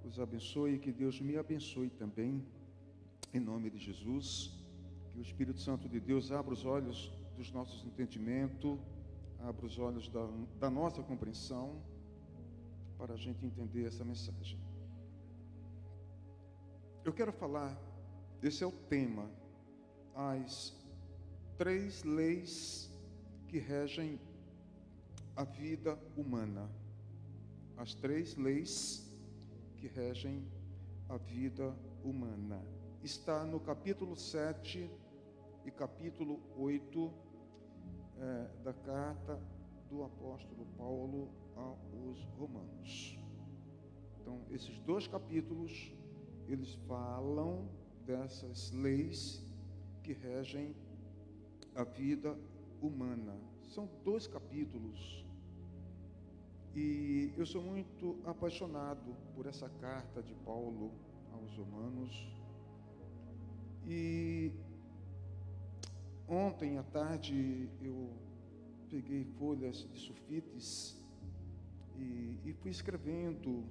os abençoe, que Deus me abençoe também, em nome de Jesus. Que o Espírito Santo de Deus abra os olhos dos nossos entendimentos, abra os olhos da nossa compreensão, para a gente entender essa mensagem. Eu quero falar, esse é o tema, as 3 leis que regem a vida humana. As 3 leis que regem a vida humana. Está no capítulo 7 e capítulo 8 da carta do apóstolo Paulo aos Romanos. Então, esses 2 capítulos, eles falam dessas leis que regem a vida humana. São 2 capítulos. E eu sou muito apaixonado por essa carta de Paulo aos Romanos. E ontem à tarde eu peguei folhas de sulfites e fui escrevendo.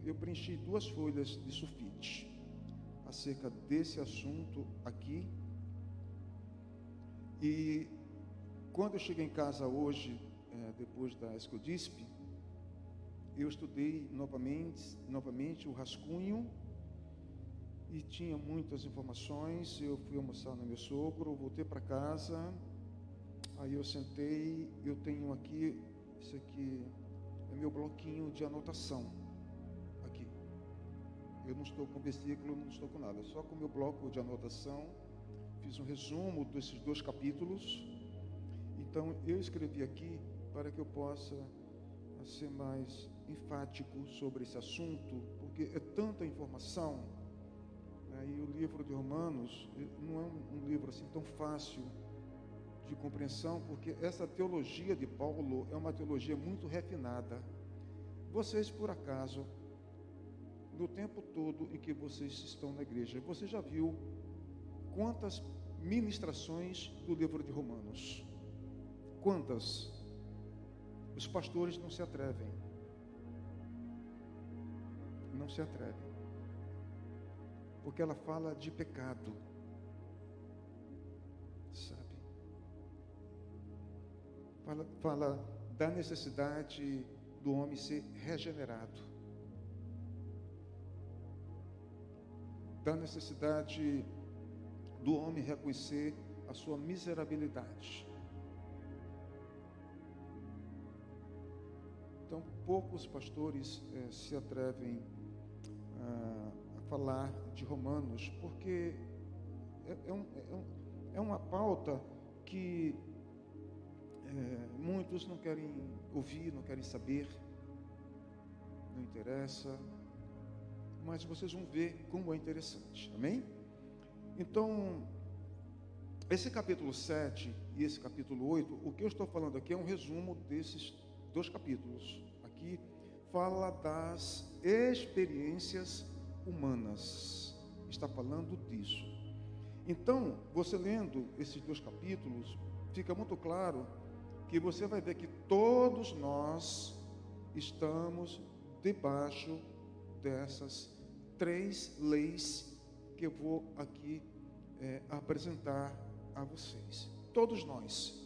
Eu preenchi 2 folhas de sulfite acerca desse assunto aqui. E quando eu cheguei em casa hoje, depois da Escodispe, eu estudei novamente o rascunho e tinha muitas informações. Eu fui almoçar no meu sogro, voltei para casa, aí eu sentei, eu tenho aqui, isso aqui é meu bloquinho de anotação, aqui. Eu não estou com versículo, não estou com nada, só com o meu bloco de anotação. Fiz um resumo desses 2 capítulos. Então, eu escrevi aqui para que eu possa ser mais enfático sobre esse assunto, porque é tanta informação, né? E o livro de Romanos não é um livro assim tão fácil de compreensão, porque essa teologia de Paulo é uma teologia muito refinada. Vocês, por acaso, no tempo todo em que vocês estão na igreja, você já viu quantas ministrações do livro de Romanos? Quantas? Os pastores não se atrevem. Não se atrevem. Porque ela fala de pecado. Sabe? Fala da necessidade do homem ser regenerado. Da necessidade do homem reconhecer a sua miserabilidade. Então, poucos pastores se atrevem a falar de Romanos, porque é uma pauta que muitos não querem ouvir, não querem saber, não interessa, mas vocês vão ver como é interessante, amém? Então, esse capítulo 7 e esse capítulo 8, o que eu estou falando aqui é um resumo desses 2 capítulos. Aqui fala das experiências humanas. Está falando disso. Então, você lendo esses 2 capítulos, fica muito claro que você vai ver que todos nós estamos debaixo dessas 3 leis que eu vou aqui apresentar a vocês. Todos nós,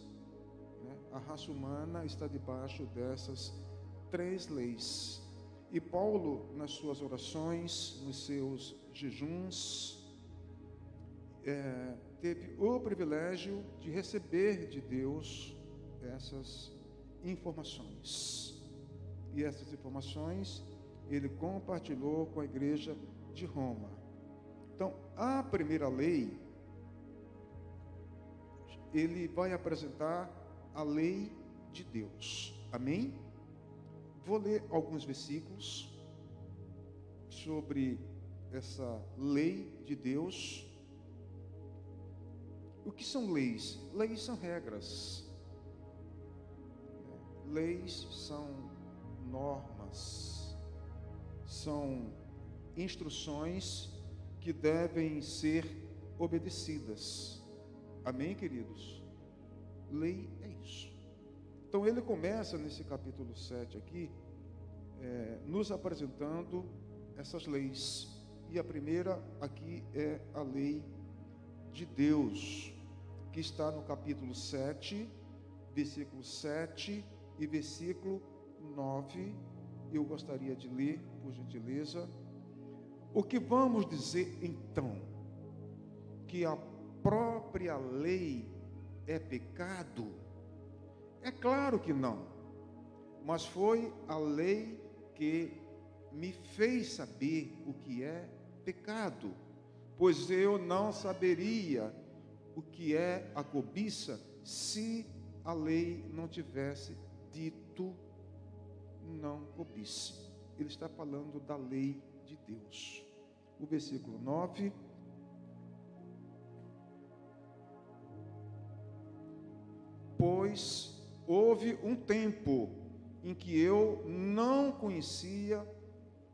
né? A raça humana está debaixo dessas 3 leis. E Paulo, nas suas orações, nos seus jejuns, teve o privilégio de receber de Deus essas informações. E essas informações ele compartilhou com a igreja de Roma. Então, a primeira lei, ele vai apresentar a lei de Deus. Amém? Vou ler alguns versículos sobre essa lei de Deus. O que são leis? Leis são regras. Leis são normas. São instruções que devem ser obedecidas. Amém, queridos? Lei é isso. Então ele começa nesse capítulo 7 aqui, nos apresentando essas leis. E a primeira aqui é a lei de Deus, que está no capítulo 7, versículo 7 e versículo 9. Eu gostaria de ler, por gentileza. O que vamos dizer então? Que a própria lei é pecado? É claro que não. Mas foi a lei que me fez saber o que é pecado, pois eu não saberia o que é a cobiça se a lei não tivesse dito não cobice. Ele está falando da lei de Deus. O versículo 9. Pois houve um tempo em que eu não conhecia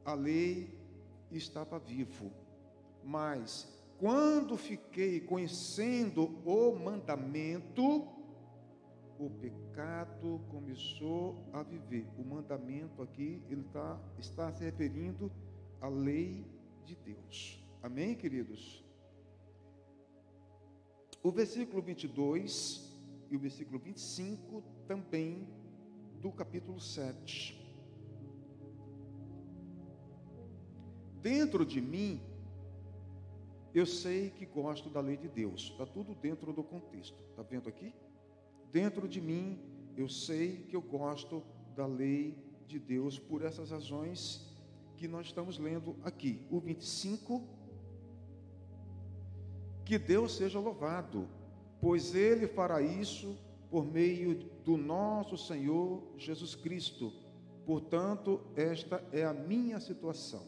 a lei e estava vivo, mas quando fiquei conhecendo o mandamento, o pecado começou a viver. O mandamento aqui, ele está se referindo à lei de Deus. Amém, queridos? O versículo 22 e o versículo 25 também do capítulo 7. Dentro de mim, eu sei que gosto da lei de Deus. Está tudo dentro do contexto. Está vendo aqui? Dentro de mim, eu sei que eu gosto da lei de Deus por essas razões que nós estamos lendo aqui. O 25, que Deus seja louvado, pois Ele fará isso por meio do nosso Senhor Jesus Cristo. Portanto, esta é a minha situação.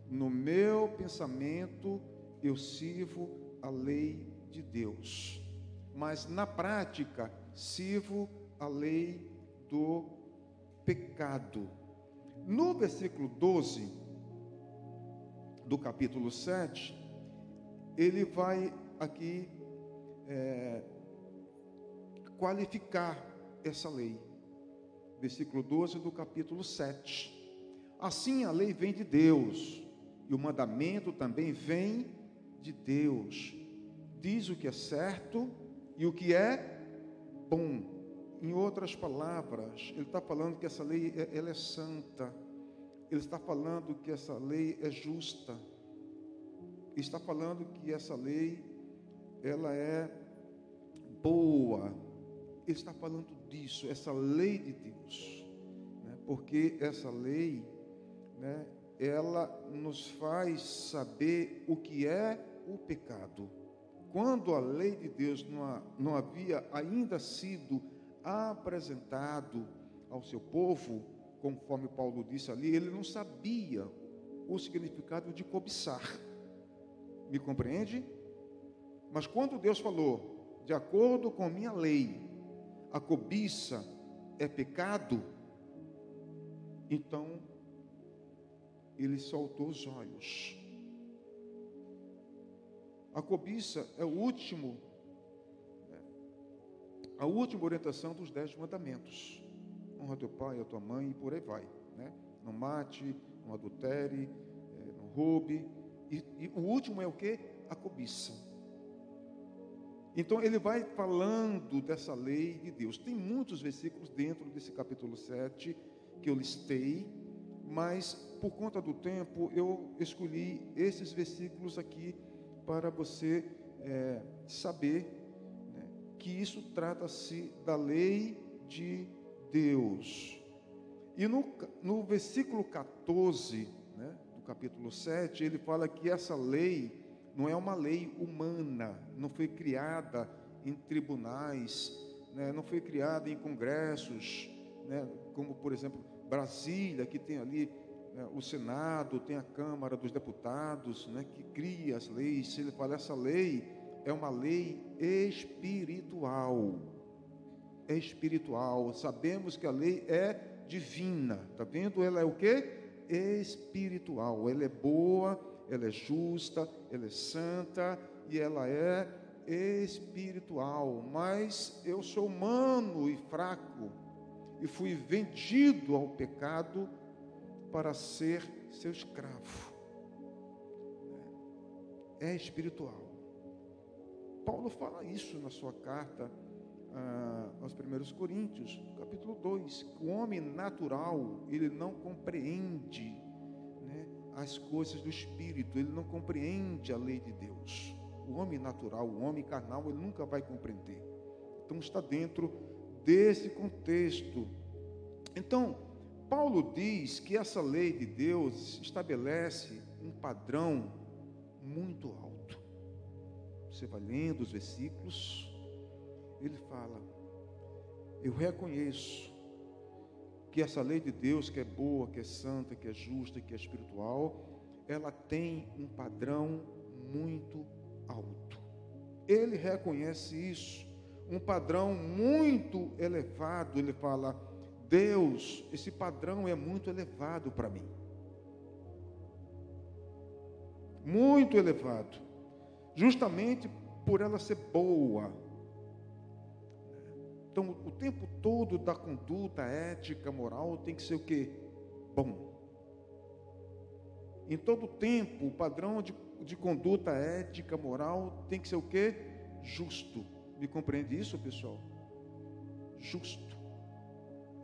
No meu pensamento, eu sirvo a lei de Deus, mas na prática, sirvo a lei do pecado. No versículo 12 do capítulo 7, ele vai aqui qualificar essa lei. Versículo 12 do capítulo 7. Assim a lei vem de Deus, e o mandamento também vem de Deus. Diz o que é certo e o que é bom. Em outras palavras, ele está falando que essa lei ela é santa. Ele está falando que essa lei é justa. Ele está falando que essa lei ela é boa. Ele está falando disso, essa lei de Deus, né? Porque essa lei, né, ela nos faz saber o que é o pecado. Quando a lei de Deus não havia ainda sido apresentado ao seu povo, conforme Paulo disse ali, ele não sabia o significado de cobiçar. Me compreende? Mas quando Deus falou, de acordo com minha lei, a cobiça é pecado, então ele soltou os olhos. A cobiça é a última orientação dos 10 mandamentos. Honra teu pai e a tua mãe e por aí vai, né? Não mate, não adultere, não roube. E o último é o quê? A cobiça. Então ele vai falando dessa lei de Deus. Tem muitos versículos dentro desse capítulo 7 que eu listei, mas por conta do tempo eu escolhi esses versículos aqui para você saber, né, que isso trata-se da lei de Deus. E no versículo 14, né, do capítulo 7, ele fala que essa lei não é uma lei humana, não foi criada em tribunais, né, não foi criada em congressos, né, como por exemplo Brasília, que tem ali, né, o Senado, tem a Câmara dos Deputados, né, que cria as leis. Ele fala, essa lei é uma lei espiritual. É espiritual. Sabemos que a lei é divina. Está vendo? Ela é o quê? Espiritual. Ela é boa, ela é justa, ela é santa e ela é espiritual. Mas eu sou humano e fraco e fui vendido ao pecado para ser seu escravo. É espiritual. Paulo fala isso na sua carta aos 1 Coríntios, capítulo 2. O homem natural, ele não compreende, né, as coisas do Espírito, ele não compreende a lei de Deus. O homem natural, o homem carnal, ele nunca vai compreender. Então está dentro desse contexto. Então, Paulo diz que essa lei de Deus estabelece um padrão muito alto. Você vai lendo os versículos, ele fala: eu reconheço que essa lei de Deus, que é boa, que é santa, que é justa, que é espiritual, ela tem um padrão muito alto. Ele reconhece isso, um padrão muito elevado. Ele fala: Deus, esse padrão é muito elevado para mim. Muito elevado. Justamente por ela ser boa. Então, o tempo todo da conduta ética, moral, tem que ser o quê? Bom. Em todo tempo, o padrão de conduta ética, moral, tem que ser o quê? Justo. Me compreende isso, pessoal? Justo.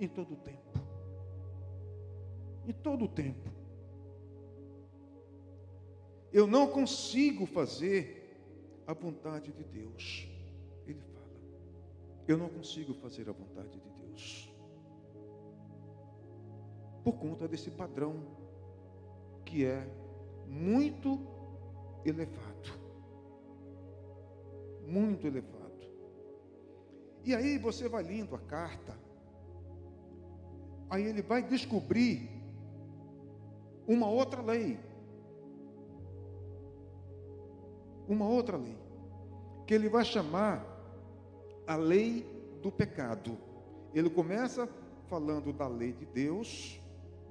Em todo tempo. Em todo tempo. Eu não consigo fazer a vontade de Deus. Ele fala: eu não consigo fazer a vontade de Deus. Por conta desse padrão que é muito elevado. Muito elevado. E aí você vai lendo a carta, aí ele vai descobrir uma outra lei. Uma outra lei, que ele vai chamar a lei do pecado. Ele começa falando da lei de Deus,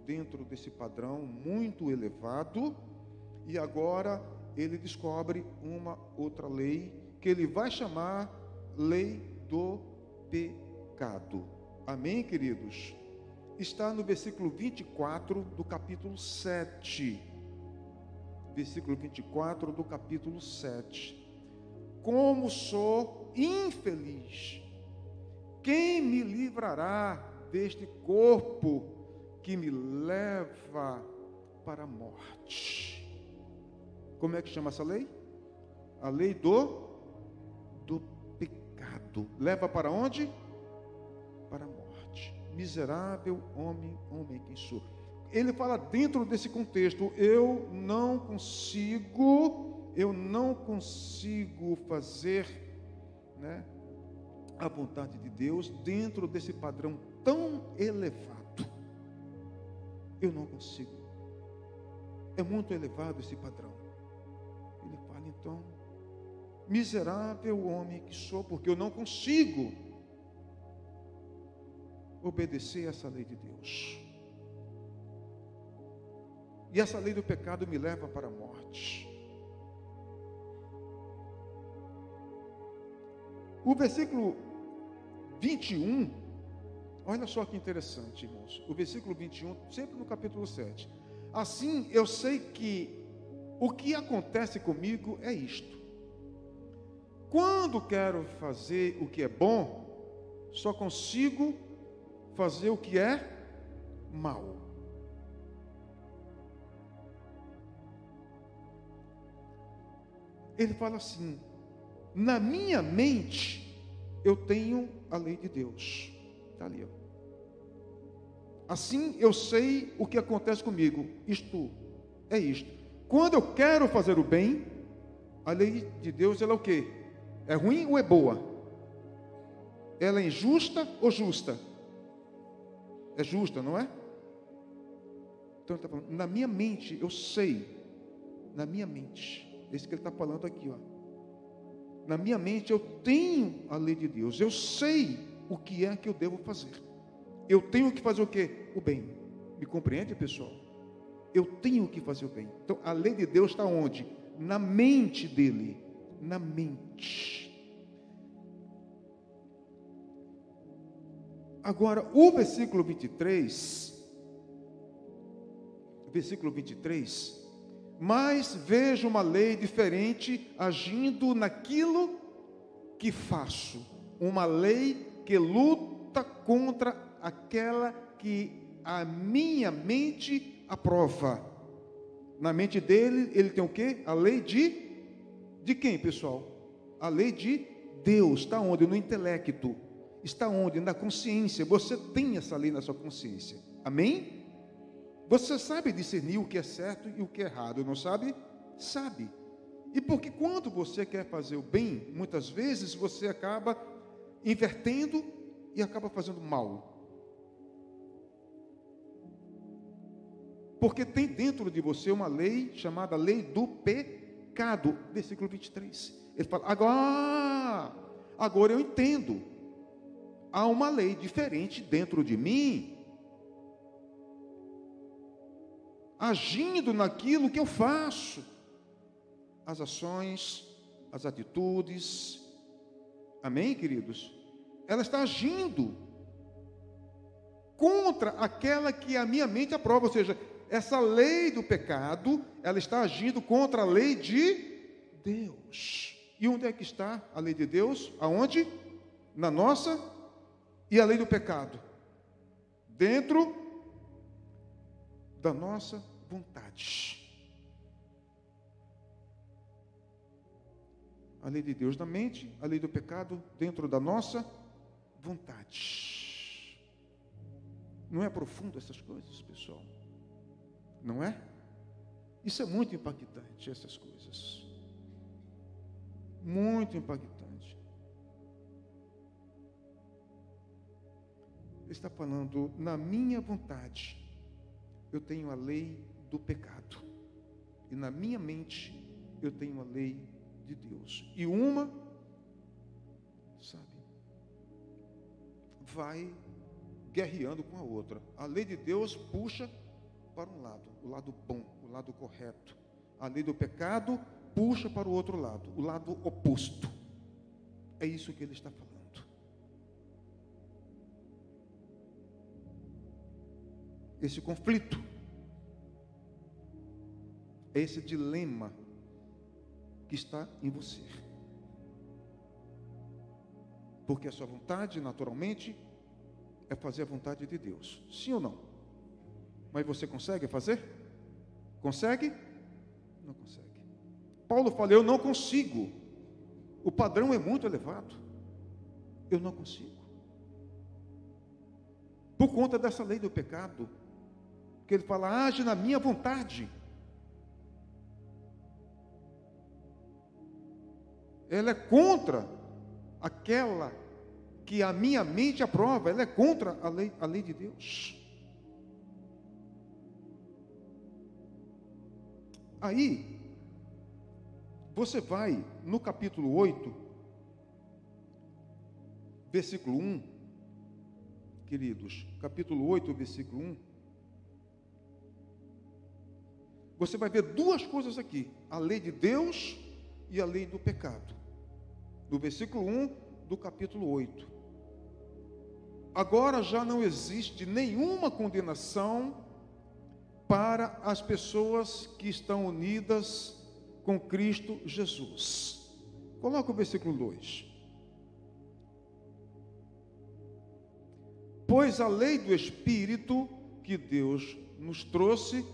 dentro desse padrão muito elevado, e agora ele descobre uma outra lei, que ele vai chamar lei do pecado. Amém, queridos? Está no versículo 24 do capítulo 7. Versículo 24 do capítulo 7. Como sou infeliz, quem me livrará deste corpo que me leva para a morte? Como é que chama essa lei? A lei do pecado. Leva para onde? Para a morte. Miserável homem quem sou. Ele fala dentro desse contexto: eu não consigo fazer, né, a vontade de Deus dentro desse padrão tão elevado. Eu não consigo. É muito elevado esse padrão. Ele fala então: miserável homem que sou, porque eu não consigo obedecer essa lei de Deus. E essa lei do pecado me leva para a morte. O versículo 21, olha só que interessante, irmãos. O versículo 21, sempre no capítulo 7. Assim, eu sei que o que acontece comigo é isto: quando quero fazer o que é bom, só consigo fazer o que é mal. Ele fala assim: na minha mente eu tenho a lei de Deus. Está ali, ó. Assim eu sei o que acontece comigo. Isto é isto: quando eu quero fazer o bem, a lei de Deus, ela é o quê? É ruim ou é boa? Ela é injusta ou justa? É justa, não é? Então ele está falando: na minha mente eu sei. Na minha mente. Esse que ele está falando aqui, ó. Na minha mente eu tenho a lei de Deus. Eu sei o que é que eu devo fazer. Eu tenho que fazer o quê? O bem. Me compreende, pessoal? Eu tenho que fazer o bem. Então a lei de Deus está onde? Na mente dele. Na mente. Agora, o versículo 23 versículo 23. Mas vejo uma lei diferente agindo naquilo que faço. Uma lei que luta contra aquela que a minha mente aprova. Na mente dele, ele tem o quê? A lei de quem, pessoal? A lei de Deus. Está onde? No intelecto. Está onde? Na consciência. Você tem essa lei na sua consciência. Amém? Você sabe discernir o que é certo e o que é errado, não sabe? Sabe. E porque quando você quer fazer o bem, muitas vezes você acaba invertendo e acaba fazendo mal. Porque tem dentro de você uma lei chamada lei do pecado. Versículo 23. Ele fala, agora eu entendo. Há uma lei diferente dentro de mim, agindo naquilo que eu faço. As ações, as atitudes. Amém, queridos? Ela está agindo contra aquela que a minha mente aprova. Ou seja, essa lei do pecado, ela está agindo contra a lei de Deus. E onde é que está a lei de Deus? Aonde? Na nossa. E a lei do pecado? Dentro da nossa vontade. A lei de Deus na mente, a lei do pecado dentro da nossa vontade. Não é profundo essas coisas, pessoal? Não é? Isso é muito impactante, essas coisas. Muito impactante. Ele está falando, na minha vontade, eu tenho a lei do pecado. E na minha mente, eu tenho a lei de Deus. E uma, sabe, vai guerreando com a outra. A lei de Deus puxa para um lado, o lado bom, o lado correto. A lei do pecado puxa para o outro lado, o lado oposto. É isso que ele está falando. Esse conflito, esse dilema que está em você. Porque a sua vontade, naturalmente, é fazer a vontade de Deus. Sim ou não? Mas você consegue fazer? Consegue? Não consegue. Paulo fala, eu não consigo. O padrão é muito elevado. Eu não consigo. Por conta dessa lei do pecado, que ele fala, age na minha vontade. Ela é contra aquela que a minha mente aprova. Ela é contra a lei de Deus. Aí, você vai no capítulo 8, versículo 1, queridos, capítulo 8, versículo 1, você vai ver duas coisas aqui, a lei de Deus e a lei do pecado, do versículo 1 do capítulo 8. Agora já não existe nenhuma condenação para as pessoas que estão unidas com Cristo Jesus. Coloca o versículo 2. Pois a lei do Espírito que Deus nos trouxe,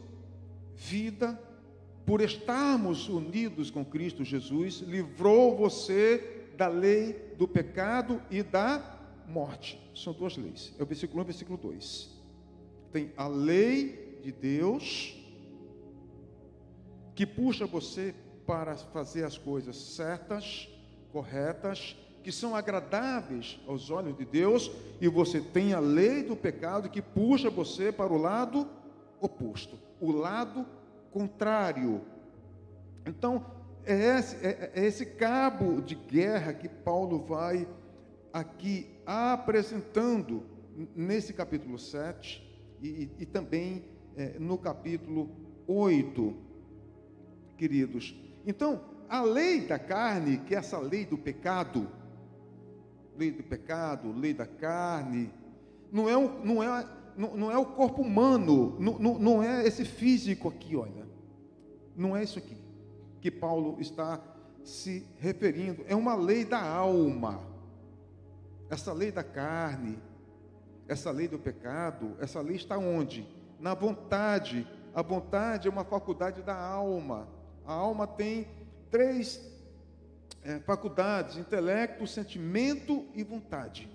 vida, por estarmos unidos com Cristo Jesus, livrou você da lei do pecado e da morte. São duas leis. É o versículo 1 e o versículo 2. Tem a lei de Deus, que puxa você para fazer as coisas certas, corretas, que são agradáveis aos olhos de Deus, e você tem a lei do pecado que puxa você para o lado oposto, o lado contrário. Então, é esse cabo de guerra que Paulo vai aqui apresentando nesse capítulo 7 e também no capítulo 8, queridos. Então, a lei da carne, que é essa lei do pecado, lei da carne, não não é o corpo humano, não é esse físico aqui, olha. Não é isso aqui que Paulo está se referindo. É uma lei da alma. Essa lei da carne, essa lei do pecado, essa lei está onde? Na vontade. A vontade é uma faculdade da alma. A alma tem três faculdades: intelecto, sentimento e vontade.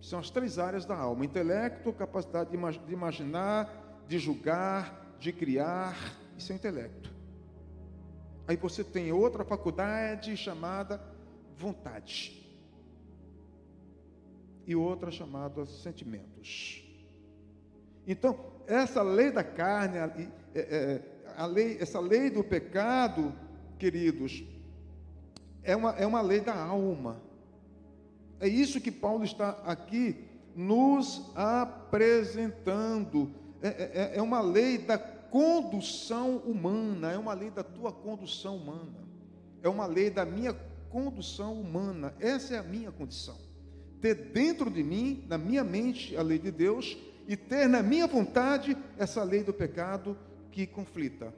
São as três áreas da alma: intelecto, capacidade de imaginar, de julgar, de criar. Isso é intelecto. Aí você tem outra faculdade chamada vontade. E outra chamada sentimentos. Então, essa lei da carne, essa lei do pecado, queridos, é uma lei da alma. É isso que Paulo está aqui nos apresentando. É uma lei da condução humana, é uma lei da tua condução humana, é uma lei da minha condução humana. Essa é a minha condição: ter dentro de mim, na minha mente, a lei de Deus, e ter na minha vontade essa lei do pecado que conflita.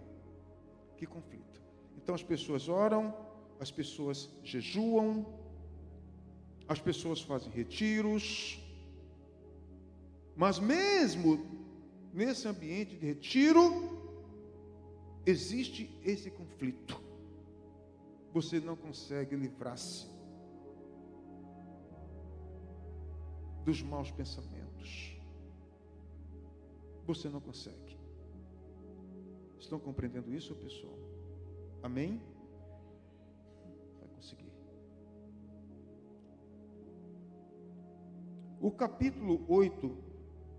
Então as pessoas oram, as pessoas jejuam, as pessoas fazem retiros, mas mesmo nesse ambiente de retiro, existe esse conflito. Você não consegue livrar-se dos maus pensamentos. Você não consegue. Estão compreendendo isso, pessoal? Amém? Vai conseguir. O capítulo 8,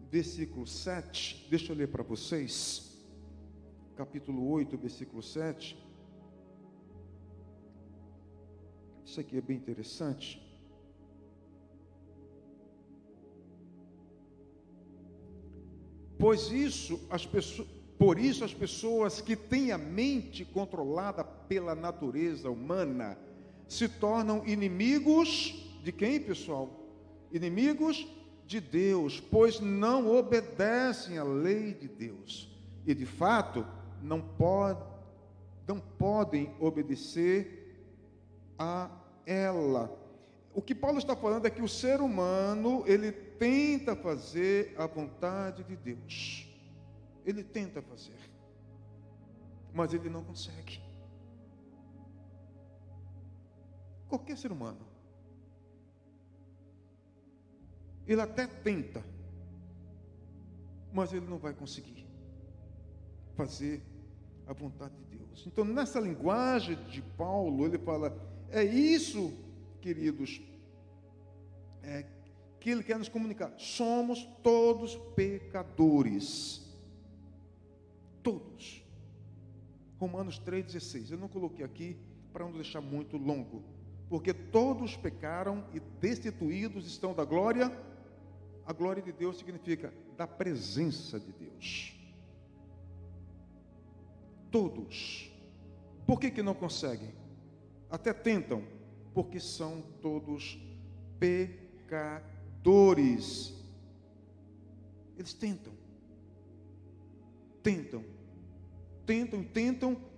versículo 7, deixa eu ler para vocês. Capítulo 8, versículo 7. Isso aqui é bem interessante. Por isso as pessoas que têm a mente controlada pela natureza humana se tornam inimigos de quem, pessoal? Inimigos de Deus, pois não obedecem à lei de Deus. E de fato, não podem obedecer a ela. O que Paulo está falando é que o ser humano, ele tenta fazer a vontade de Deus. Ele tenta fazer, mas ele não consegue. Qualquer ser humano, ele até tenta, mas ele não vai conseguir fazer a vontade de Deus. Então, nessa linguagem de Paulo, ele fala, é isso, queridos, que ele quer nos comunicar. Somos todos pecadores. Todos. Romanos 3,16. Eu não coloquei aqui para não deixar muito longo. Porque todos pecaram e destituídos estão da glória. A glória de Deus significa da presença de Deus. Todos. Por que não conseguem? Até tentam. Porque são todos pecadores. Eles tentam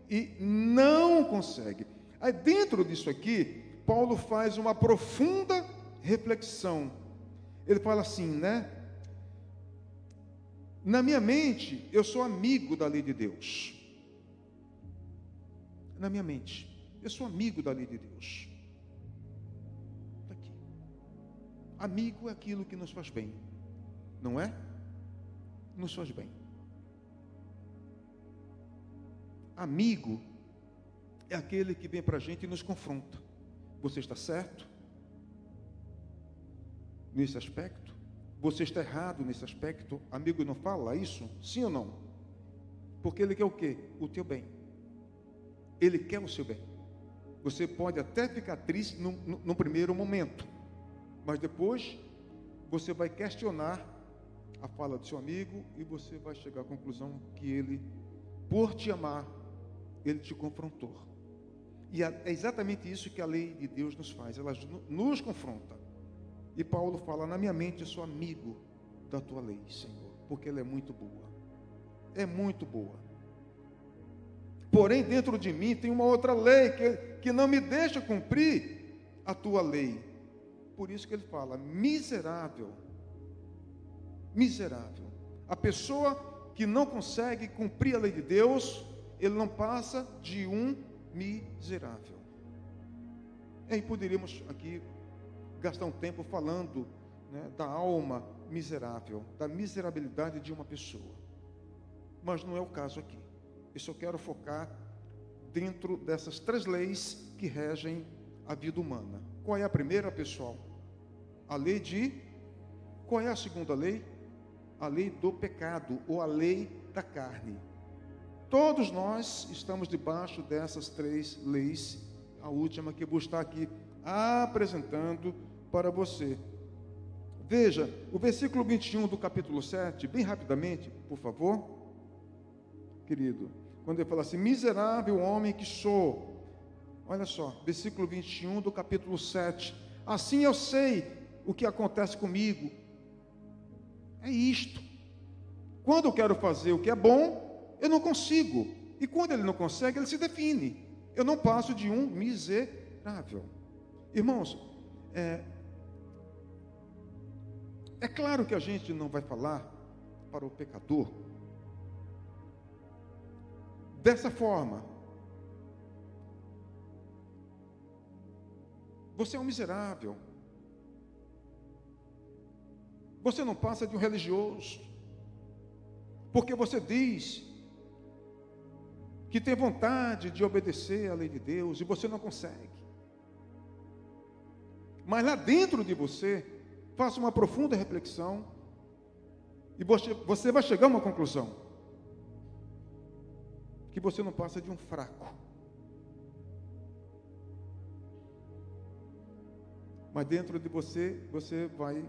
e não conseguem. Aí dentro disso aqui, Paulo faz uma profunda reflexão. Ele fala assim, né? Na minha mente, eu sou amigo da lei de Deus. Na minha mente, eu sou amigo da lei de Deus. Está aqui. Amigo é aquilo que nos faz bem, não é? Nos faz bem. Amigo é aquele que vem para a gente e nos confronta. Você está certo nesse aspecto? Você está errado nesse aspecto? Amigo não fala isso? Sim ou não? Porque ele quer o quê? O teu bem. Ele quer o seu bem. Você pode até ficar triste no primeiro momento, mas depois você vai questionar a fala do seu amigo e você vai chegar à conclusão que ele, por te amar, ele te confrontou. E é exatamente isso que a lei de Deus nos faz. Ela nos confronta. E Paulo fala, na minha mente eu sou amigo da tua lei, Senhor, porque ela é muito boa. É muito boa. Porém, dentro de mim tem uma outra lei que não me deixa cumprir a tua lei. Por isso que ele fala, miserável. Miserável. A pessoa que não consegue cumprir a lei de Deus, ele não passa de um miserável. E aí poderíamos aqui gastar um tempo falando, né, da alma miserável, da miserabilidade de uma pessoa. Mas não é o caso aqui. Eu só quero focar dentro dessas 3 leis que regem a vida humana. Qual é a primeira, pessoal? A lei de... Qual é a segunda lei? A lei do pecado, ou a lei da carne. Todos nós estamos debaixo dessas 3 leis, a última que eu vou estar aqui apresentando para você. Veja, o versículo 21 do capítulo 7, bem rapidamente, por favor, querido, quando ele fala assim, miserável homem que sou, olha só, versículo 21 do capítulo 7, assim eu sei o que acontece comigo, é isto, quando eu quero fazer o que é bom, eu não consigo, e quando ele não consegue, ele se define, eu não passo de um miserável. Irmãos, é claro que a gente não vai falar para o pecador dessa forma. Você é um miserável. Você não passa de um religioso. Porque você diz que tem vontade de obedecer à lei de Deus e você não consegue. Mas lá dentro de você, faça uma profunda reflexão e você vai chegar a uma conclusão. Que você não passa de um fraco. Mas dentro de você, você vai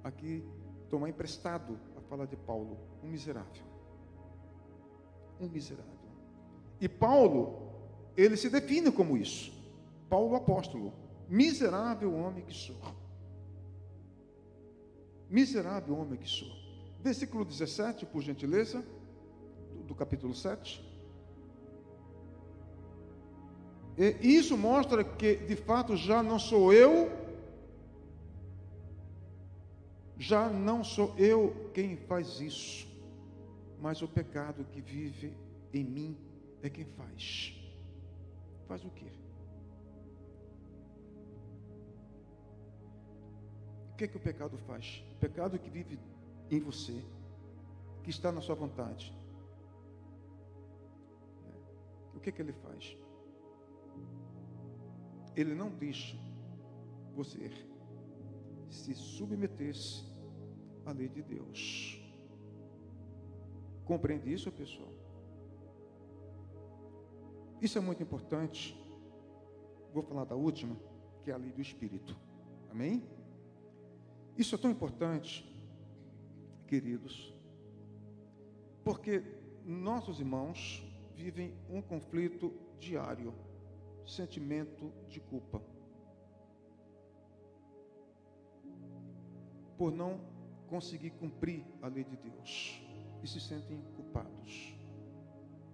aqui tomar emprestado a fala de Paulo, um miserável. Um miserável. E Paulo, ele se define como isso. Paulo apóstolo, miserável homem que sou. Miserável homem que sou. Versículo 17, por gentileza, do capítulo 7. E isso mostra que, de fato, já não sou eu quem faz isso, mas o pecado que vive em mim é quem faz. Faz o quê? O que é que o pecado faz? O pecado que vive em você, que está na sua vontade. O que é que ele faz? Ele não deixa você se submeter-se à lei de Deus. Compreende isso, pessoal? Isso é muito importante. Vou falar da última, que é a lei do Espírito. Amém? Isso é tão importante, queridos, porque nossos irmãos vivem um conflito diário, sentimento de culpa, por não conseguir cumprir a lei de Deus, e se sentem culpados,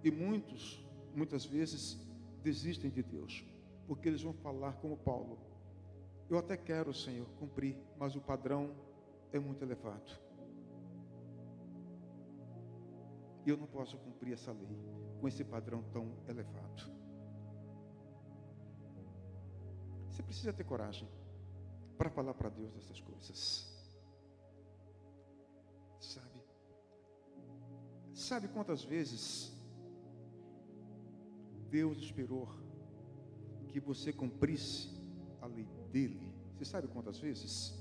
e muitas vezes desistem de Deus, porque eles vão falar como Paulo, eu até quero, Senhor, cumprir, mas o padrão é muito elevado, e eu não posso cumprir essa lei, com esse padrão tão elevado. Você precisa ter coragem para falar para Deus essas coisas. Sabe quantas vezes Deus esperou que você cumprisse a lei dele? Você sabe quantas vezes?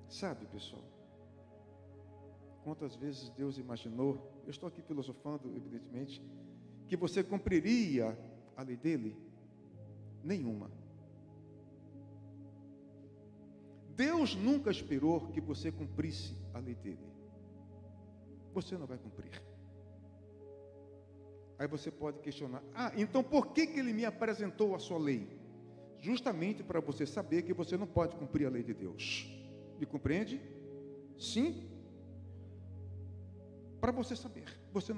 Sabe, pessoal? Quantas vezes Deus imaginou, eu estou aqui filosofando, evidentemente, que você cumpriria a lei dele? Nenhuma. Deus nunca esperou que você cumprisse a lei dele. Você não vai cumprir. Aí você pode questionar, então por que ele me apresentou a sua lei? Justamente para você saber que você não pode cumprir a lei de Deus. Me compreende? Sim. Para você saber. Você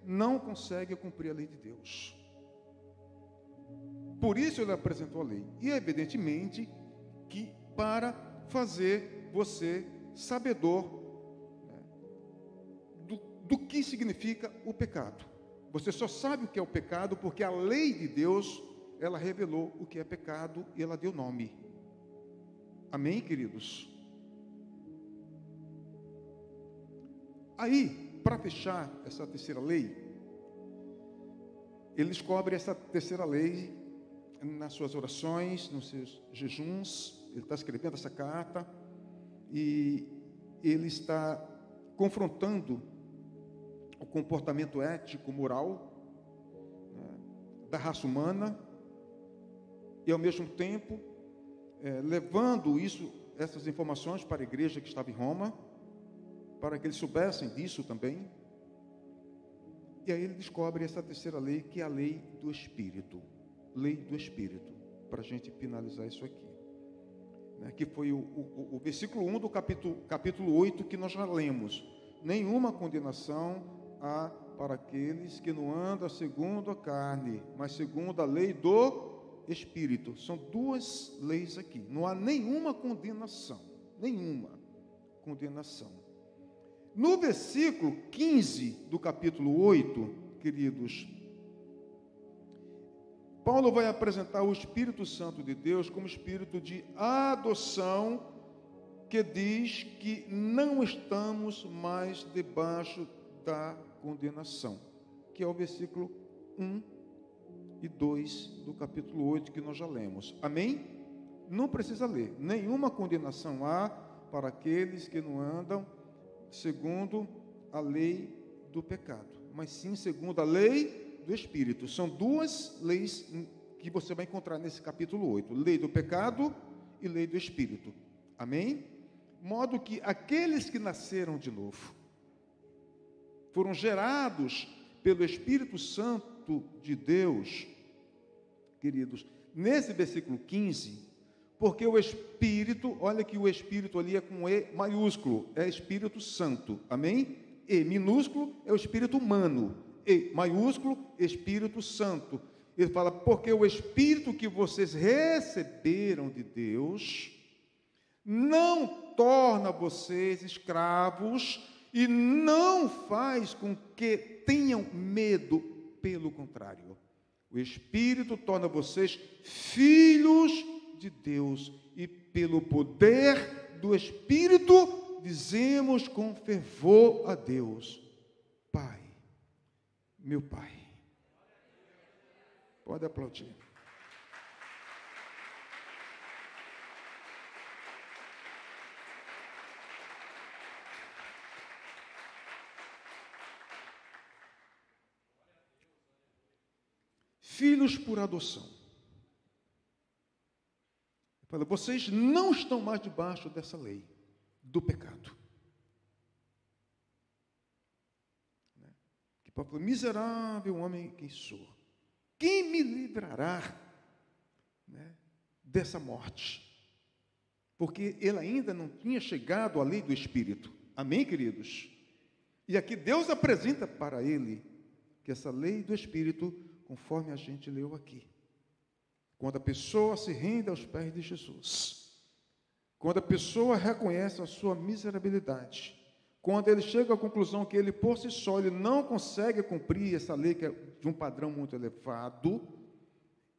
não consegue cumprir a lei de Deus. Por isso ele apresentou a lei. E evidentemente que para fazer você sabedor, né, do que significa o pecado. Você só sabe o que é o pecado porque a lei de Deus, ela revelou o que é pecado e ela deu nome. Amém, queridos? Aí, para fechar essa terceira lei, ele descobre essa terceira lei nas suas orações, nos seus jejuns. Ele está escrevendo essa carta e ele está confrontando o comportamento ético, moral, né, da raça humana e, ao mesmo tempo, levando essas informações para a igreja que estava em Roma, para que eles soubessem disso também. E aí ele descobre essa terceira lei, que é a lei do Espírito. Lei do Espírito, para a gente finalizar isso aqui. Né, que foi o versículo 1 do capítulo 8 que nós já lemos. Nenhuma condenação há para aqueles que não andam segundo a carne, mas segundo a lei do Espírito. São duas leis aqui. Não há nenhuma condenação. Nenhuma condenação. No versículo 15 do capítulo 8, queridos, Paulo vai apresentar o Espírito Santo de Deus como espírito de adoção, que diz que não estamos mais debaixo da condenação, que é o versículo 1 e 2 do capítulo 8 que nós já lemos. Amém? Não precisa ler. Nenhuma condenação há para aqueles que não andam segundo a lei do pecado, mas sim segundo a lei do Espírito. São duas leis que você vai encontrar nesse capítulo 8. Lei do pecado e lei do Espírito. Amém? Modo que aqueles que nasceram de novo, foram gerados pelo Espírito Santo de Deus, queridos, nesse versículo 15, porque o Espírito, olha que o Espírito ali é com E maiúsculo, é Espírito Santo, amém? E minúsculo é o Espírito humano, E maiúsculo, Espírito Santo. Ele fala, porque o Espírito que vocês receberam de Deus, não torna vocês escravos e não faz com que tenham medo, pelo contrário. O Espírito torna vocês filhos de Deus, e pelo poder do Espírito dizemos com fervor a Deus: Pai, meu Pai. Pode aplaudir. Filhos por adoção. Fala, vocês não estão mais debaixo dessa lei do pecado. Que Paulo falou, miserável homem que sou, quem me livrará, né, dessa morte? Porque ele ainda não tinha chegado à lei do Espírito. Amém, queridos? E aqui Deus apresenta para ele que essa lei do Espírito, conforme a gente leu aqui, quando a pessoa se rende aos pés de Jesus, quando a pessoa reconhece a sua miserabilidade, quando ele chega à conclusão que ele, por si só, ele não consegue cumprir essa lei, que é de um padrão muito elevado,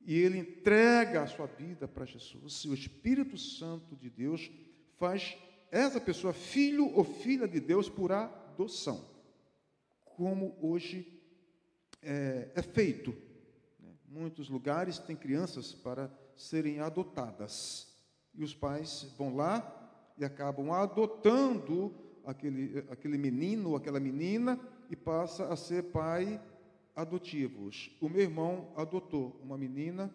e ele entrega a sua vida para Jesus, e o Espírito Santo de Deus faz essa pessoa filho ou filha de Deus por adoção, como hoje é feito. Muitos lugares têm crianças para serem adotadas. E os pais vão lá e acabam adotando aquele menino ou aquela menina e passa a ser pai adotivos. O meu irmão adotou uma menina,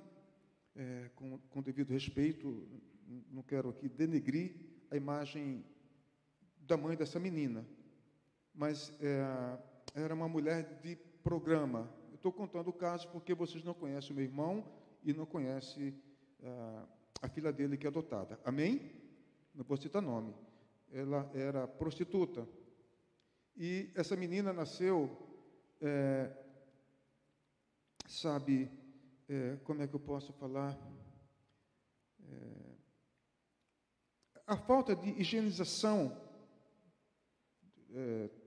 com devido respeito, não quero aqui denegrir a imagem da mãe dessa menina, mas era uma mulher de programa. Estou contando o caso porque vocês não conhecem o meu irmão e não conhecem a filha dele que é adotada. Amém? Não vou citar nome. ela era prostituta. E essa menina nasceu, como é que eu posso falar? A falta de higienização,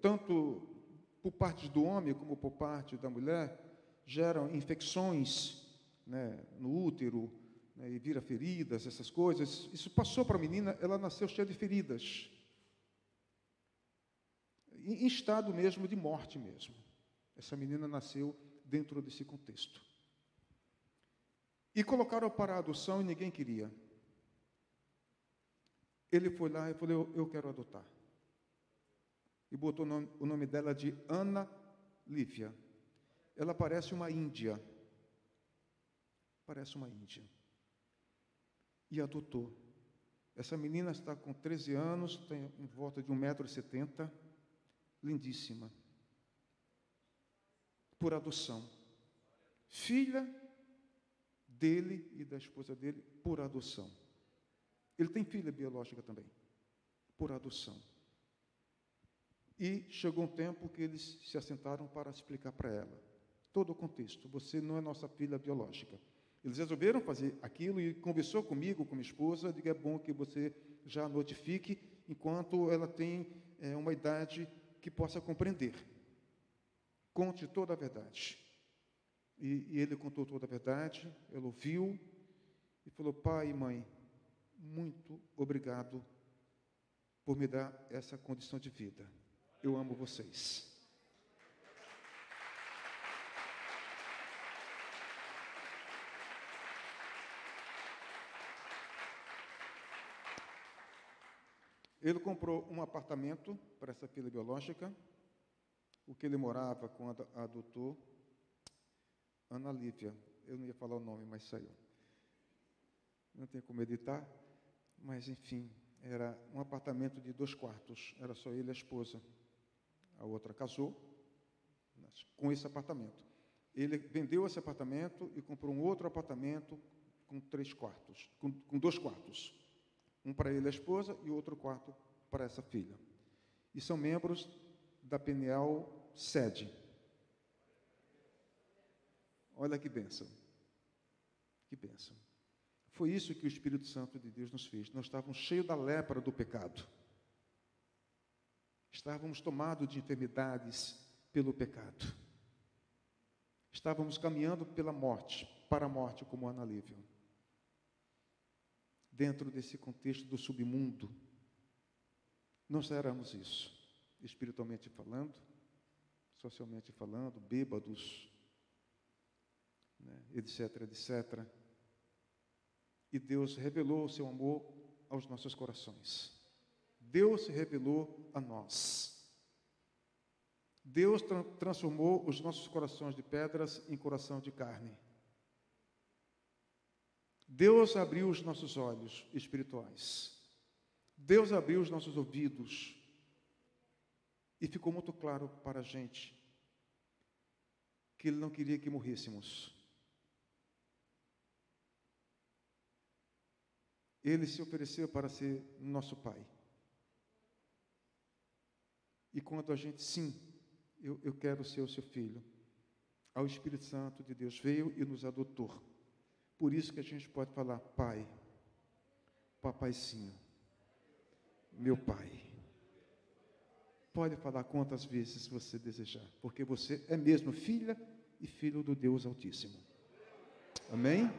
tanto por parte do homem como por parte da mulher, geram infecções, né, no útero, né, e vira feridas, essas coisas. Isso passou para a menina, ela nasceu cheia de feridas, em estado mesmo de morte mesmo. Essa menina nasceu dentro desse contexto. E colocaram para a adoção e ninguém queria. Ele foi lá e falou, eu quero adotar. E botou o nome dela de Ana Lívia. Ela parece uma índia. Parece uma índia. E adotou. Essa menina está com 13 anos, tem em volta de 1,70 m, lindíssima. Por adoção. Filha dele e da esposa dele, por adoção. Ele tem filha biológica também, por adoção. E chegou um tempo que eles se assentaram para explicar para ela todo o contexto. Você não é nossa filha biológica. Eles resolveram fazer aquilo e conversou comigo, com minha esposa, de que é bom que você já notifique, enquanto ela tem uma idade que possa compreender. Conte toda a verdade. E ele contou toda a verdade, ela ouviu e falou, pai e mãe, muito obrigado por me dar essa condição de vida. Eu amo vocês. Ele comprou um apartamento para essa filha biológica, o que ele morava quando adotou Ana Lívia. Eu não ia falar o nome, mas saiu. Não tem como editar, mas, enfim, era um apartamento de 2 quartos. Era só ele e a esposa. A outra casou com esse apartamento. Ele vendeu esse apartamento e comprou um outro apartamento com 3 quartos, com 2 quartos. Um para ele e a esposa e outro quarto para essa filha. E são membros da Peniel Sede. Olha que bênção. Que bênção. Foi isso que o Espírito Santo de Deus nos fez. Nós estávamos cheios da lepra do pecado. Estávamos tomados de enfermidades pelo pecado. Estávamos caminhando pela morte, para a morte, como Ana Lívia. Dentro desse contexto do submundo, nós éramos isso, espiritualmente falando, socialmente falando, bêbados, né, etc, etc. E Deus revelou o seu amor aos nossos corações. Deus se revelou a nós. Deus transformou os nossos corações de pedras em coração de carne. Deus abriu os nossos olhos espirituais. Deus abriu os nossos ouvidos. E ficou muito claro para a gente que Ele não queria que morrêssemos. Ele se ofereceu para ser nosso Pai. E quando a gente, sim, eu quero ser o seu filho, o Espírito Santo de Deus veio e nos adotou. Por isso que a gente pode falar, Pai, Papaizinho, meu Pai. Pode falar quantas vezes você desejar, porque você é mesmo filha e filho do Deus Altíssimo. Amém?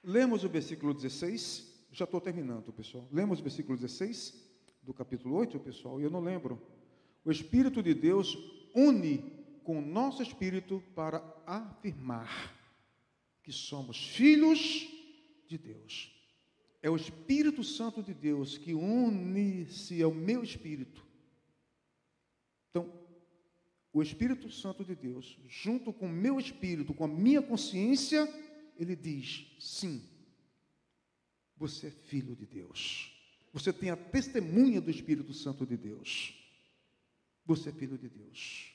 Lemos o versículo 16, já estou terminando, pessoal. Lemos o versículo 16 do capítulo 8, pessoal, e eu não lembro. O Espírito de Deus une com o nosso espírito para afirmar que somos filhos de Deus. É o Espírito Santo de Deus que une-se ao meu espírito. Então, o Espírito Santo de Deus, junto com o meu espírito, com a minha consciência, ele diz, sim, você é filho de Deus. Você tem a testemunha do Espírito Santo de Deus. Você é filho de Deus.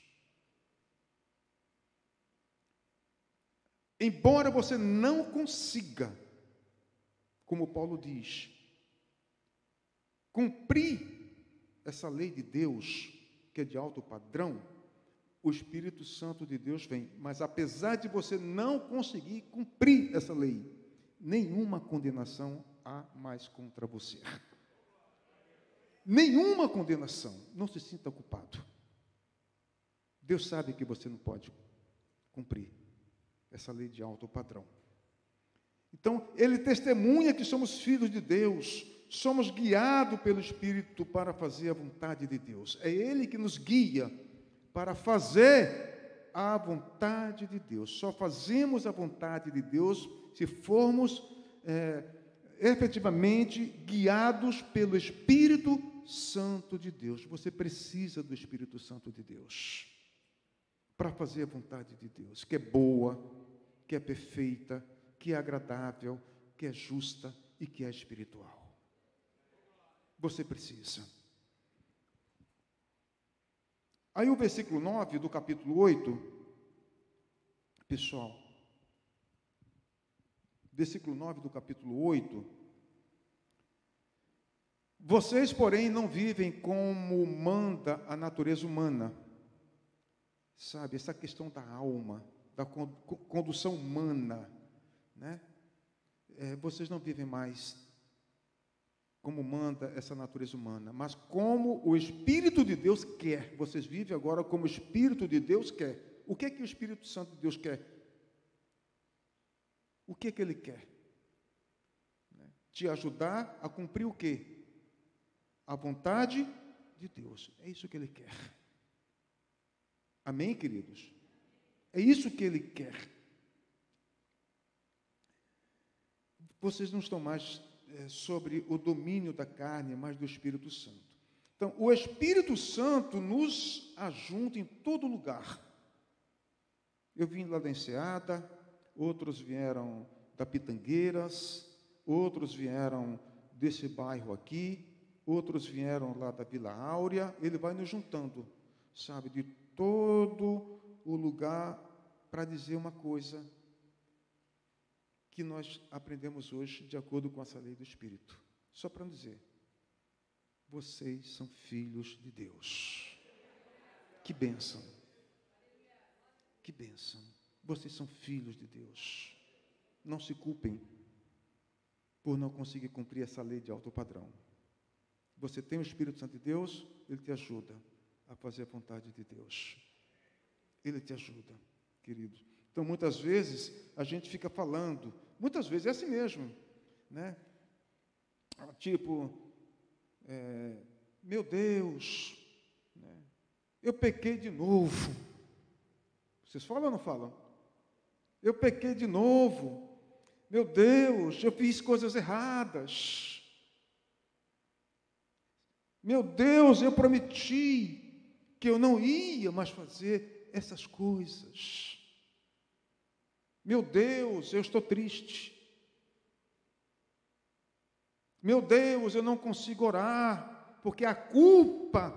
embora você não consiga, como Paulo diz, cumprir essa lei de Deus, que é de alto padrão, o Espírito Santo de Deus vem. Mas apesar de você não conseguir cumprir essa lei, nenhuma condenação há mais contra você. Nenhuma condenação. Não se sinta culpado. Deus sabe que você não pode cumprir essa lei de alto padrão. Então, Ele testemunha que somos filhos de Deus, somos guiados pelo Espírito para fazer a vontade de Deus. É Ele que nos guia para fazer a vontade de Deus. Só fazemos a vontade de Deus se formos efetivamente guiados pelo Espírito Santo de Deus. Você precisa do Espírito Santo de Deus para fazer a vontade de Deus, que é boa, que é perfeita, que é agradável, que é justa e que é espiritual. Você precisa. Aí o versículo 9 do capítulo 8, pessoal, versículo 9 do capítulo 8, vocês, porém, não vivem como manda a natureza humana. Sabe, essa questão da alma, da condução humana, né? Vocês não vivem mais como manda essa natureza humana, mas como o Espírito de Deus quer. Vocês vivem agora como o Espírito de Deus quer. O que é que o Espírito Santo de Deus quer? O que é que Ele quer? Te ajudar a cumprir o quê? A vontade de Deus. É isso que Ele quer. Amém, queridos? É isso que Ele quer. Vocês não estão mais sobre o domínio da carne, mas do Espírito Santo. Então, o Espírito Santo nos ajunta em todo lugar. Eu vim lá da Enseada, outros vieram da Pitangueiras, outros vieram desse bairro aqui, outros vieram lá da Vila Áurea. Ele vai nos juntando, sabe, de todo o lugar para dizer uma coisa que nós aprendemos hoje de acordo com essa lei do Espírito. Só para dizer, vocês são filhos de Deus. Que bênção. Que bênção. Vocês são filhos de Deus. Não se culpem por não conseguir cumprir essa lei de alto padrão. Você tem o Espírito Santo de Deus, Ele te ajuda a fazer a vontade de Deus. Ele te ajuda, querido. Então, muitas vezes, a gente fica falando, muitas vezes é assim mesmo, né? Tipo, meu Deus, né? Eu pequei de novo. Vocês falam ou não falam? Eu pequei de novo. Meu Deus, eu fiz coisas erradas. Meu Deus, eu prometi que eu não ia mais fazer essas coisas. Meu Deus, eu estou triste. Meu Deus, eu não consigo orar, porque a culpa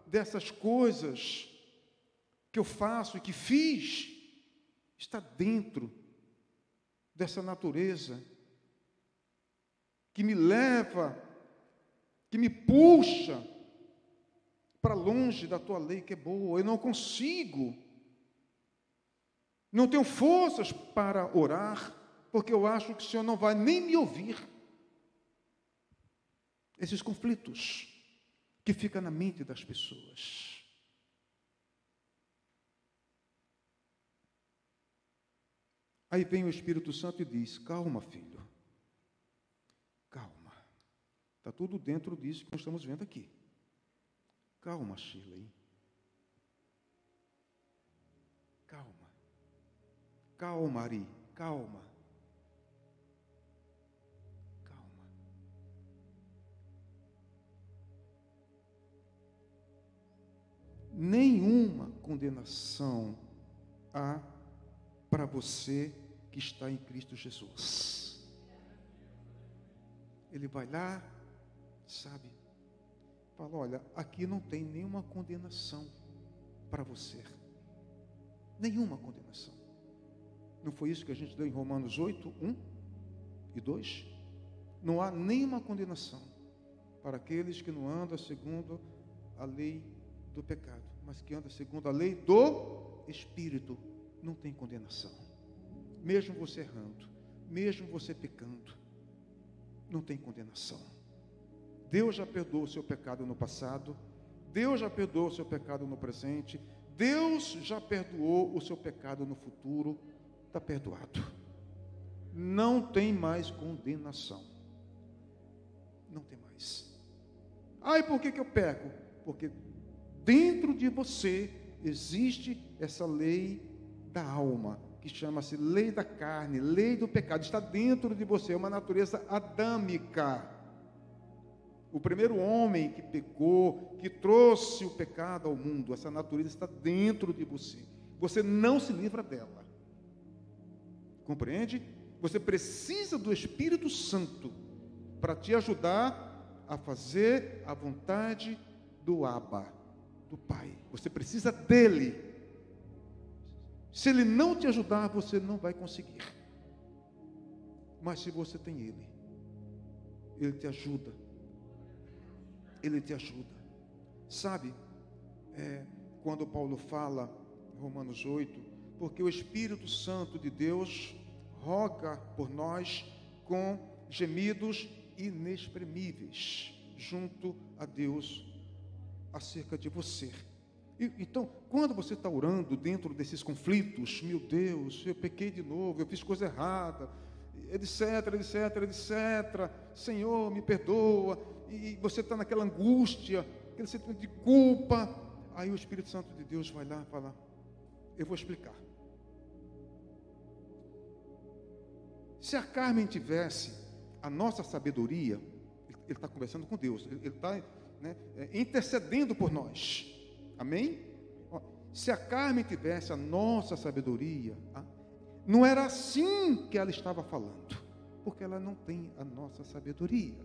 dessas coisas que eu faço e que fiz está dentro dessa natureza que me leva, que me puxa para longe da tua lei que é boa. Eu não consigo, não tenho forças para orar, porque eu acho que o Senhor não vai nem me ouvir. Esses conflitos que ficam na mente das pessoas. Aí vem o Espírito Santo e diz: calma, filho, calma. Está tudo dentro disso que nós estamos vendo aqui. Calma, Shirley. Calma. Calma, Ari. Calma. Calma. Nenhuma condenação há para você que está em Cristo Jesus. Ele vai lá, sabe, fala: olha, aqui não tem nenhuma condenação para você. Nenhuma condenação. Não foi isso que a gente deu em Romanos 8, 1 e 2? Não há nenhuma condenação para aqueles que não andam segundo a lei do pecado, mas que andam segundo a lei do Espírito. Não tem condenação. Mesmo você errando, mesmo você pecando, não tem condenação. Deus já perdoou o seu pecado no passado, Deus já perdoou o seu pecado no presente, Deus já perdoou o seu pecado no futuro, está perdoado. Não tem mais condenação. Não tem mais. E por que eu peco? Porque dentro de você existe essa lei da alma, que chama-se lei da carne, lei do pecado. Está dentro de você, é uma natureza adâmica. O primeiro homem que pecou, que trouxe o pecado ao mundo, essa natureza está dentro de você. Você não se livra dela. Compreende? Você precisa do Espírito Santo para te ajudar a fazer a vontade do Abba, do Pai. Você precisa dele. Se ele não te ajudar, você não vai conseguir. Mas se você tem ele, ele te ajuda. Ele te ajuda. Sabe, quando Paulo fala, Romanos 8, porque o Espírito Santo de Deus roga por nós com gemidos inexprimíveis junto a Deus acerca de você. Então, quando você está orando dentro desses conflitos, meu Deus, eu pequei de novo, eu fiz coisa errada, etc, etc, etc, Senhor, me perdoa, e você está naquela angústia, aquele sentimento de culpa, aí o Espírito Santo de Deus vai lá e fala, eu vou explicar. Se a Carmen tivesse a nossa sabedoria, ele está conversando com Deus, ele está intercedendo por nós, amém? Se a Carmen tivesse a nossa sabedoria, não era assim que ela estava falando, porque ela não tem a nossa sabedoria,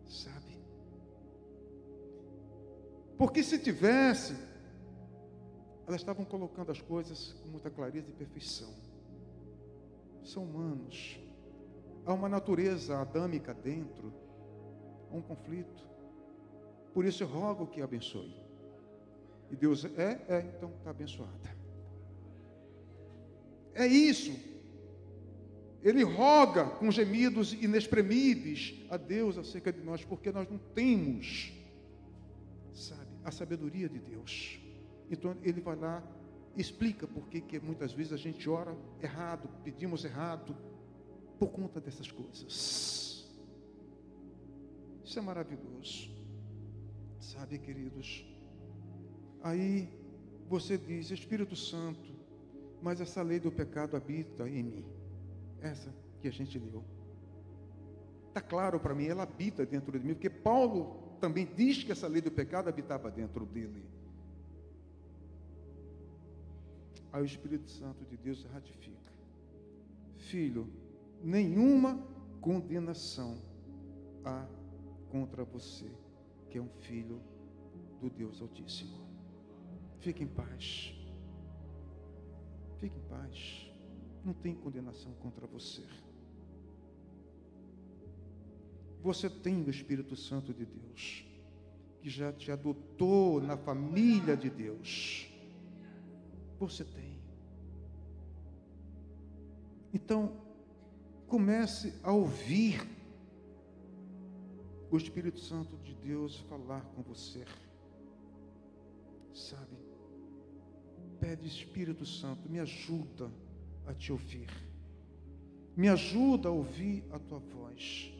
sabe? Porque se tivesse, elas estavam colocando as coisas com muita clareza e perfeição. São humanos. Há uma natureza adâmica dentro. Há um conflito. Por isso eu rogo que abençoe. E Deus então está abençoada. É isso. Ele roga com gemidos inexprimíveis a Deus acerca de nós, porque nós não temos, sabe, a sabedoria de Deus. Então ele vai lá e explica por que muitas vezes a gente ora errado, pedimos errado, por conta dessas coisas. Isso é maravilhoso. Sabe, queridos? Aí você diz, Espírito Santo, mas essa lei do pecado habita em mim. Essa que a gente leu. Está claro para mim, ela habita dentro de mim, porque Paulo também diz que essa lei do pecado habitava dentro dele. Aí o Espírito Santo de Deus ratifica. Filho, nenhuma condenação há contra você, que é um filho do Deus Altíssimo. Fique em paz. Fique em paz. Não tem condenação contra você. Você tem o Espírito Santo de Deus, que já te adotou na família de Deus. Você tem. Então, comece a ouvir o Espírito Santo de Deus falar com você. Sabe? Pede, Espírito Santo, me ajuda a te ouvir. Me ajuda a ouvir a tua voz.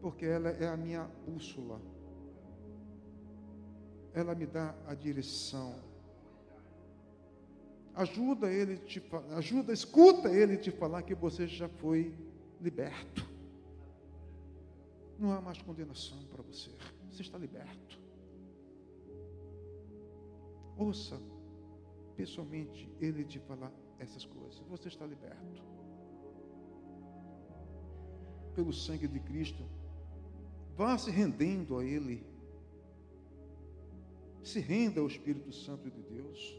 Porque ela é a minha bússola. Ela me dá a direção. Escuta ele te falar que você já foi liberto. Não há mais condenação para você. Você está liberto. Ouça pessoalmente ele te falar essas coisas. Você está liberto. Pelo sangue de Cristo. Vá se rendendo a ele. Se renda ao Espírito Santo de Deus.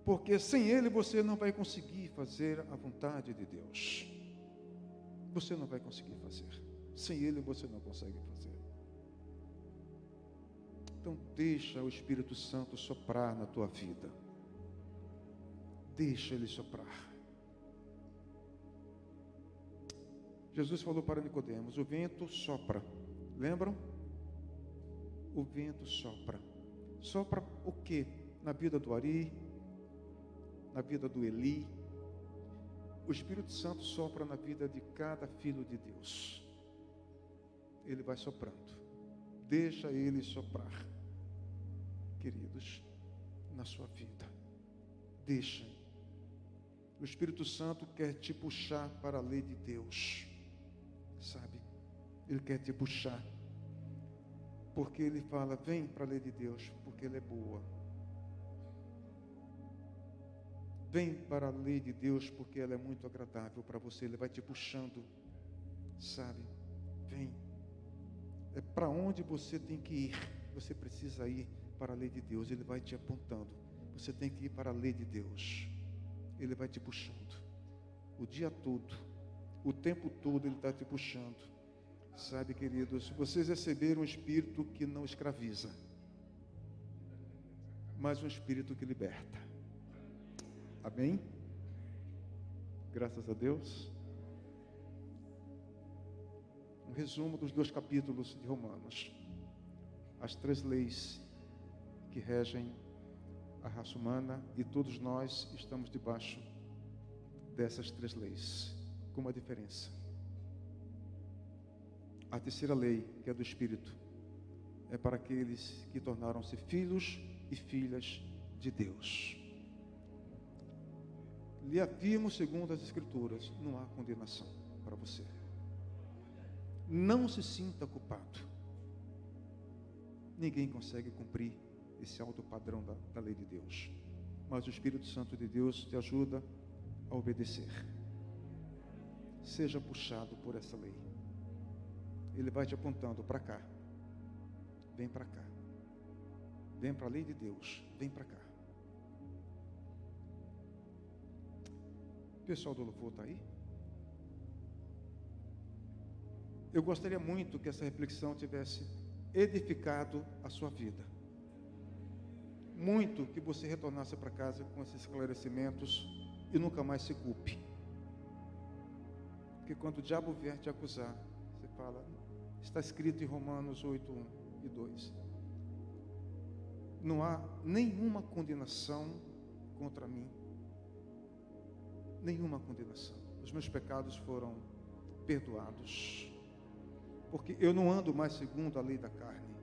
Porque sem Ele você não vai conseguir fazer a vontade de Deus. Você não vai conseguir fazer. Sem Ele você não consegue fazer. Então deixa o Espírito Santo soprar na tua vida. Deixa Ele soprar. Jesus falou para Nicodemos: o vento sopra. Lembram? O vento sopra. Sopra o quê? Na vida do Ari, na vida do Eli. O Espírito Santo sopra na vida de cada filho de Deus. Ele vai soprando. Deixa Ele soprar, queridos, na sua vida. Deixa. O Espírito Santo quer te puxar para a lei de Deus. Sabe? Ele quer te puxar. Porque Ele fala: vem para a lei de Deus, porque ela é boa. Vem para a lei de Deus, porque ela é muito agradável para você. Ele vai te puxando, sabe? Vem. É para onde você tem que ir. Você precisa ir para a lei de Deus. Ele vai te apontando. Você tem que ir para a lei de Deus. Ele vai te puxando. O dia todo, o tempo todo Ele está te puxando. Sabe, queridos, vocês receberam um espírito que não escraviza, mas um espírito que liberta. Amém? Graças a Deus. Um resumo dos 2 capítulos de Romanos. As 3 leis que regem a raça humana, e todos nós estamos debaixo dessas 3 leis, com uma diferença. A terceira lei, que é do Espírito, é para aqueles que tornaram-se filhos e filhas de Deus. Lhe afirmo, segundo as Escrituras, não há condenação para você. Não se sinta culpado. Ninguém consegue cumprir esse alto padrão da lei de Deus. Mas o Espírito Santo de Deus te ajuda a obedecer. Seja puxado por essa lei. Ele vai te apontando para cá. Vem para cá. Vem para a lei de Deus. Vem para cá. O pessoal do louvor está aí? Eu gostaria muito que essa reflexão tivesse edificado a sua vida. Muito que você retornasse para casa com esses esclarecimentos e nunca mais se culpe. Porque quando o diabo vier te acusar, você fala: está escrito em Romanos 8:1 e 2. Não há nenhuma condenação contra mim. Nenhuma condenação. Os meus pecados foram perdoados. Porque eu não ando mais segundo a lei da carne.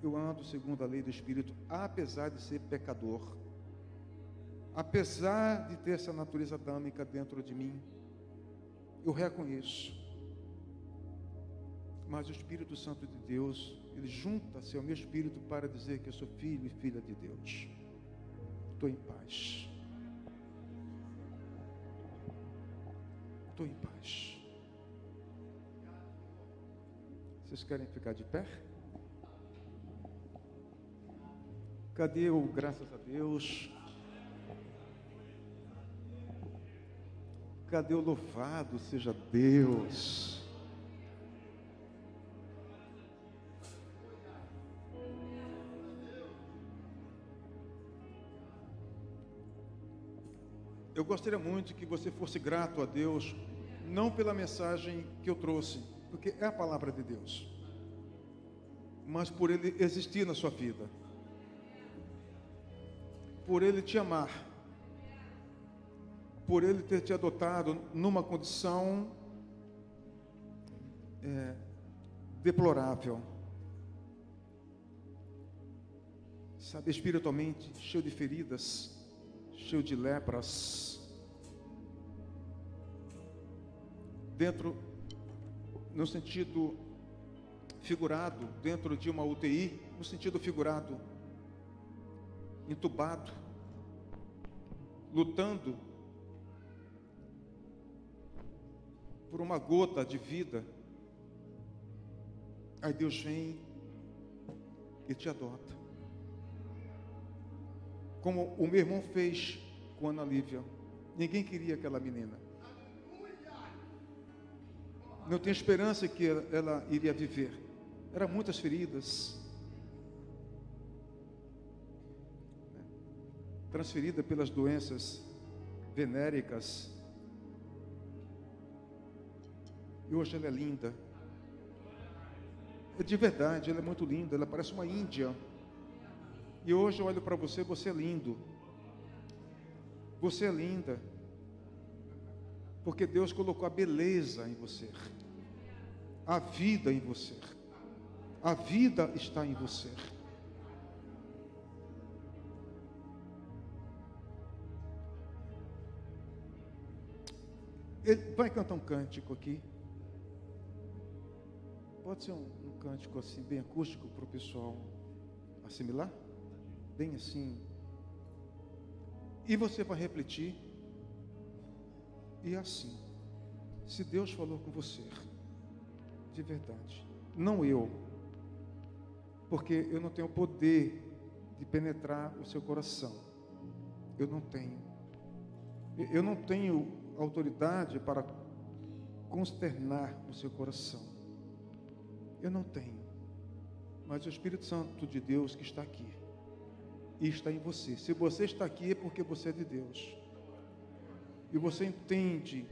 Eu ando segundo a lei do Espírito, apesar de ser pecador. Apesar de ter essa natureza adâmica dentro de mim, eu reconheço. Mas o Espírito Santo de Deus, ele junta-se ao meu espírito para dizer que eu sou filho e filha de Deus. Estou em paz. Estou em paz. Vocês querem ficar de pé? Cadê o graças a Deus? Cadê o louvado seja Deus? Eu gostaria muito que você fosse grato a Deus, não pela mensagem que eu trouxe, porque é a palavra de Deus, mas por Ele existir na sua vida, por Ele te amar, por Ele ter te adotado numa condição deplorável, sabe, espiritualmente cheio de feridas, cheio de lepras, dentro, no sentido figurado, dentro de uma UTI, no sentido figurado, entubado, lutando por uma gota de vida. Aí Deus vem e te adota. como o meu irmão fez com Ana Lívia. Ninguém queria aquela menina. Não tinha esperança que ela iria viver. Eram muitas feridas. Transferida pelas doenças venéricas. E hoje ela é linda. De verdade, ela é muito linda. Ela parece uma índia. E hoje eu olho para você, você é lindo. Você é linda. Porque Deus colocou a beleza em você. A vida em você. A vida está em você. Ele vai cantar um cântico aqui. Pode ser um cântico assim, bem acústico, para o pessoal assimilar? Bem assim. E você vai refletir. E assim. Se Deus falou com você, de verdade, não eu, porque eu não tenho o poder de penetrar o seu coração. Eu não tenho. Eu não tenho autoridade para consternar o seu coração. Eu não tenho. Mas o Espírito Santo de Deus que está aqui e está em você. Se você está aqui é porque você é de Deus. E você entende,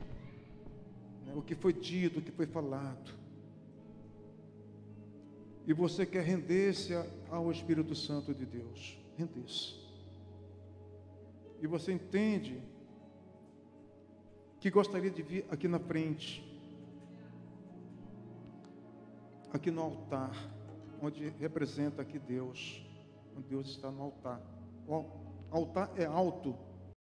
né, o que foi dito, o que foi falado. E você quer render-se ao Espírito Santo de Deus. Render-se. E você entende que gostaria de vir aqui na frente, aqui no altar, onde representa aqui Deus, onde Deus está no altar. O altar é alto,